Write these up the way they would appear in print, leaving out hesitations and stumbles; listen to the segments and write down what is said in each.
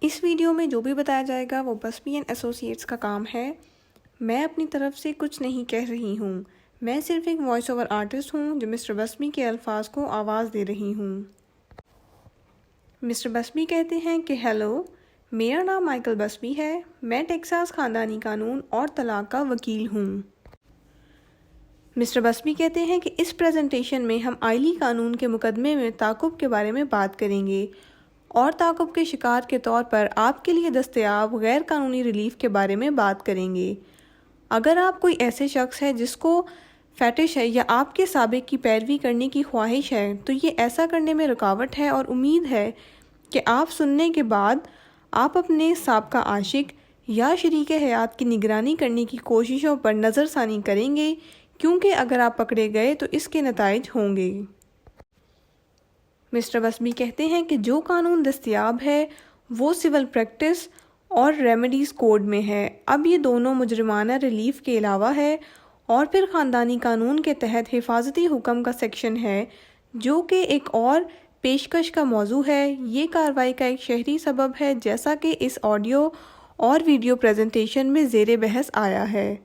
اس video میں جو بھی بتایا جائے گا وہ بسمی اینڈ ایسوسیٹس کا کام ہے۔ میں اپنی طرف سے کچھ نہیں کہہ رہی ہوں، میں صرف ایک وائس اوور آرٹسٹ ہوں جو مسٹر بسمی کے الفاظ کو آواز دے رہی ہوں۔ مسٹر بسمی کہتے ہیں کہ ہیلو، میرا نام مائیکل بسمی ہے، میں ٹیکساس خاندانی قانون اور طلاق کا وکیل ہوں۔ مسٹر بسمی کہتے ہیں کہ اس پریزنٹیشن میں ہم آئلی قانون کے مقدمے میں تعاقب کے بارے میں بات کریں گے اور تعاقب کے شکار کے طور پر آپ کے لیے دستیاب غیر قانونی ریلیف کے بارے میں بات کریں گے۔ اگر آپ کوئی ایسے شخص ہے جس کو فیٹش ہے یا آپ کے سابق کی پیروی کرنے کی خواہش ہے تو یہ ایسا کرنے میں رکاوٹ ہے، اور امید ہے کہ آپ سننے کے بعد آپ اپنے سابقہ عاشق یا شریک حیات کی نگرانی کرنے کی کوششوں پر نظر ثانی کریں گے، کیونکہ اگر آپ پکڑے گئے تو اس کے نتائج ہوں گے۔ مسٹر بسمی کہتے ہیں کہ جو قانون دستیاب ہے وہ سول پریکٹس اور ریمیڈیز کوڈ میں ہے۔ اب یہ دونوں مجرمانہ ریلیف کے علاوہ ہے، اور پھر خاندانی قانون کے تحت حفاظتی حکم کا سیکشن ہے جو کہ ایک اور پیشکش کا موضوع ہے۔ یہ کارروائی کا ایک شہری سبب ہے، جیسا کہ اس آڈیو اور ویڈیو پریزنٹیشن میں زیر بحث آیا ہے۔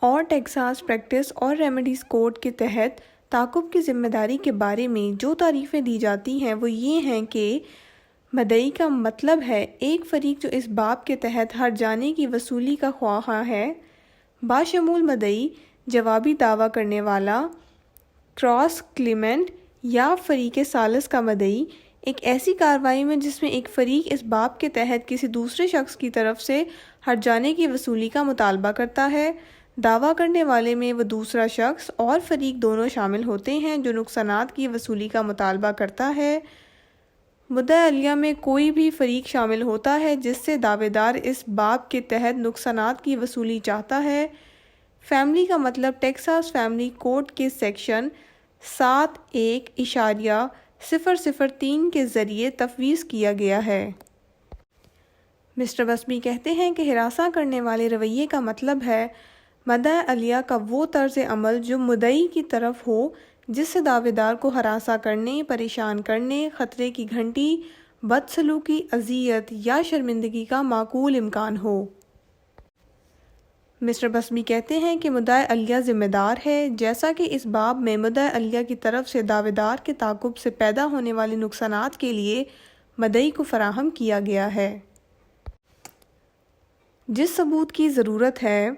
اور ٹیکساس پریکٹس اور ریمیڈیز کوڈ کے تحت تعاقب کی ذمہ داری کے بارے میں جو تعریفیں دی جاتی ہیں وہ یہ ہیں کہ مدعی کا مطلب ہے ایک فریق جو اس باب کے تحت ہر جانے کی وصولی کا خواہاں ہے، باشمول مدعی، جوابی دعویٰ کرنے والا، کراس کلیمنٹ یا فریق ثالث کا مدعی، ایک ایسی کارروائی میں جس میں ایک فریق اس باب کے تحت کسی دوسرے شخص کی طرف سے ہر جانے کی وصولی کا مطالبہ کرتا ہے۔ دعویٰ کرنے والے میں وہ دوسرا شخص اور فریق دونوں شامل ہوتے ہیں جو نقصانات کی وصولی کا مطالبہ کرتا ہے۔ مدعا علیہ میں کوئی بھی فریق شامل ہوتا ہے جس سے دعوے دار اس باب کے تحت نقصانات کی وصولی چاہتا ہے۔ فیملی کا مطلب ٹیکساس فیملی کوڈ کے سیکشن 7(1)003 کے ذریعے تفویض کیا گیا ہے۔ مسٹر بسمی کہتے ہیں کہ ہراساں کرنے والے رویے کا مطلب ہے مدعا علیہ کا وہ طرز عمل جو مدعی کی طرف ہو جس سے دعوے دار کو ہراساں کرنے، پریشان کرنے، خطرے کی گھنٹی، بدسلوکی، اذیت یا شرمندگی کا معقول امکان ہو۔ مسٹر بسمی کہتے ہیں کہ مدعا علیہ ذمہ دار ہے، جیسا کہ اس باب میں مدعا علیہ کی طرف سے دعوے دار کے تعاقب سے پیدا ہونے والے نقصانات کے لیے مدعی کو فراہم کیا گیا ہے۔ جس ثبوت کی ضرورت ہے: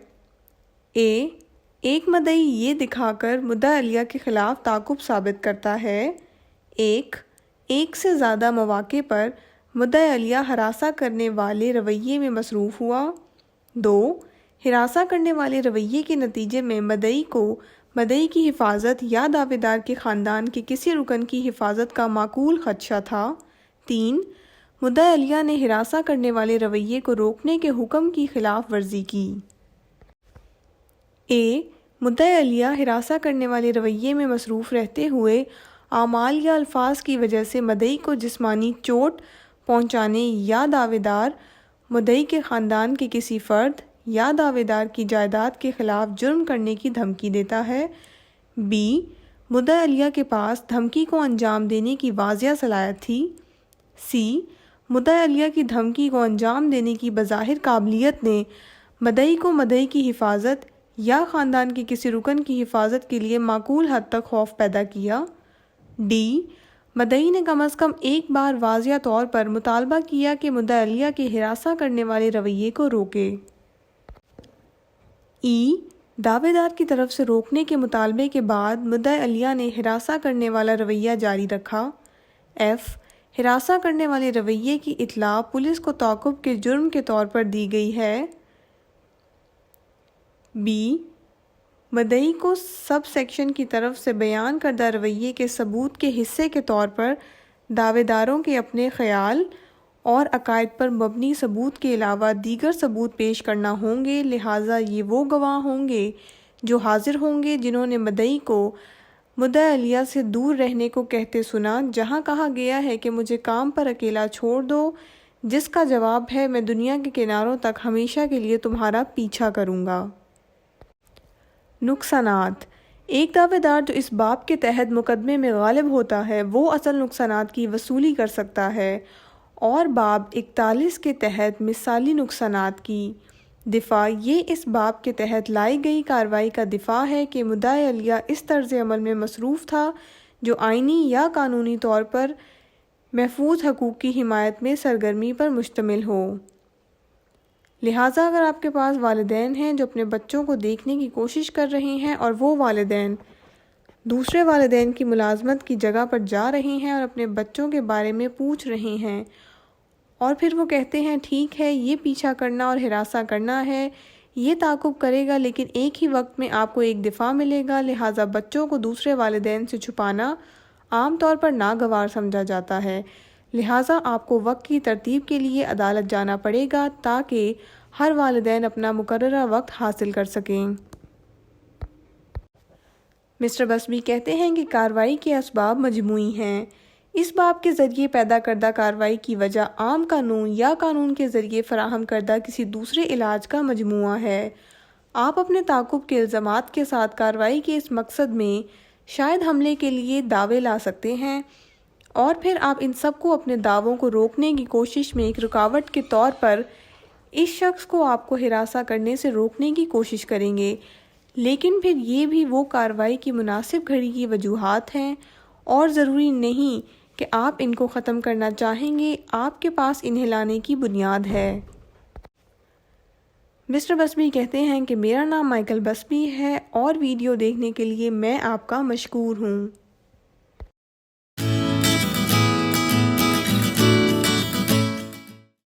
ایک مدعی یہ دکھا کر مدعا علیہ کے خلاف تعاقب ثابت کرتا ہے: ایک سے زیادہ مواقع پر مدعا علیہ ہراساں کرنے والے رویے میں مصروف ہوا۔ 2 ہراساں کرنے والے رویے کے نتیجے میں مدعی کو مدعی کی حفاظت یا دعوے دار کے خاندان کے کسی رکن کی حفاظت کا معقول خدشہ تھا۔ 3 مدعا علیہ نے ہراساں کرنے والے رویے کو روکنے کے حکم کی خلاف ورزی کی۔ مدعا علیہ ہراساں کرنے والے رویے میں مصروف رہتے ہوئے اعمال یا الفاظ کی وجہ سے مدعی کو جسمانی چوٹ پہنچانے یا دعوے دار، مدعی کے خاندان کے کسی فرد یا دعوے دار کی جائیداد کے خلاف جرم کرنے کی دھمکی دیتا ہے۔ مدعا علیہ کے پاس دھمکی کو انجام دینے کی واضح صلاحیت تھی۔ مدعا علیہ کی دھمکی کو انجام دینے کی بظاہر قابلیت نے مدعی کو مدعی کی حفاظت یا خاندان کے کسی رکن کی حفاظت کے لیے معقول حد تک خوف پیدا کیا۔ مدعی نے کم از کم ایک بار واضح طور پر مطالبہ کیا کہ مدعا علیہ کے ہراساں کرنے والے رویے کو روکے۔ دعوے دار کی طرف سے روکنے کے مطالبے کے بعد مدعا علیہ نے ہراساں کرنے والا رویہ جاری رکھا۔ ہراساں کرنے والے رویے کی اطلاع پولیس کو تعاقب کے جرم کے طور پر دی گئی ہے۔ مدعی کو سب سیکشن کی طرف سے بیان کردہ رویے کے ثبوت کے حصے کے طور پر دعوے داروں کے اپنے خیال اور عقائد پر مبنی ثبوت کے علاوہ دیگر ثبوت پیش کرنا ہوں گے، لہٰذا یہ وہ گواہ ہوں گے جو حاضر ہوں گے جنہوں نے مدعی کو مدعا علیہ سے دور رہنے کو کہتے سنا، جہاں کہا گیا ہے کہ مجھے کام پر اکیلا چھوڑ دو، جس کا جواب ہے میں دنیا کے کناروں تک ہمیشہ کے لیے تمہارا پیچھا کروں گا۔ نقصانات: ایک دعوے دار جو اس باب کے تحت مقدمے میں غالب ہوتا ہے وہ اصل نقصانات کی وصولی کر سکتا ہے اور باب 41 کے تحت مثالی نقصانات کی دفاع۔ یہ اس باب کے تحت لائی گئی کارروائی کا دفاع ہے کہ مدعی علیہ اس طرز عمل میں مصروف تھا جو آئینی یا قانونی طور پر محفوظ حقوق کی حمایت میں سرگرمی پر مشتمل ہو۔ لہٰذا اگر آپ کے پاس والدین ہیں جو اپنے بچوں کو دیکھنے کی کوشش کر رہے ہیں اور وہ والدین دوسرے والدین کی ملازمت کی جگہ پر جا رہے ہیں اور اپنے بچوں کے بارے میں پوچھ رہے ہیں اور پھر وہ کہتے ہیں ٹھیک ہے یہ پیچھا کرنا اور ہراساں کرنا ہے، یہ تعاقب کرے گا، لیکن ایک ہی وقت میں آپ کو ایک دفاع ملے گا، لہٰذا بچوں کو دوسرے والدین سے چھپانا عام طور پر ناگوار سمجھا جاتا ہے، لہٰذا آپ کو وقت کی ترتیب کے لیے عدالت جانا پڑے گا تاکہ ہر والدین اپنا مقررہ وقت حاصل کر سکیں۔ مسٹر بسبی کہتے ہیں کہ کارروائی کے اسباب مجموعی ہیں۔ اس باب کے ذریعے پیدا کردہ کارروائی کی وجہ عام قانون یا قانون کے ذریعے فراہم کردہ کسی دوسرے علاج کا مجموعہ ہے۔ آپ اپنے تعاقب کے الزامات کے ساتھ کارروائی کے اس مقصد میں شاید حملے کے لیے دعوے لا سکتے ہیں اور پھر آپ ان سب کو اپنے دعووں کو روکنے کی کوشش میں ایک رکاوٹ کے طور پر اس شخص کو آپ کو ہراساں کرنے سے روکنے کی کوشش کریں گے، لیکن پھر یہ بھی وہ کارروائی کی مناسب گھڑی کی وجوہات ہیں اور ضروری نہیں کہ آپ ان کو ختم کرنا چاہیں گے، آپ کے پاس انہیں لانے کی بنیاد ہے۔ مسٹر بسبی کہتے ہیں کہ میرا نام مائیکل بسبی ہے اور ویڈیو دیکھنے کے لیے میں آپ کا مشکور ہوں۔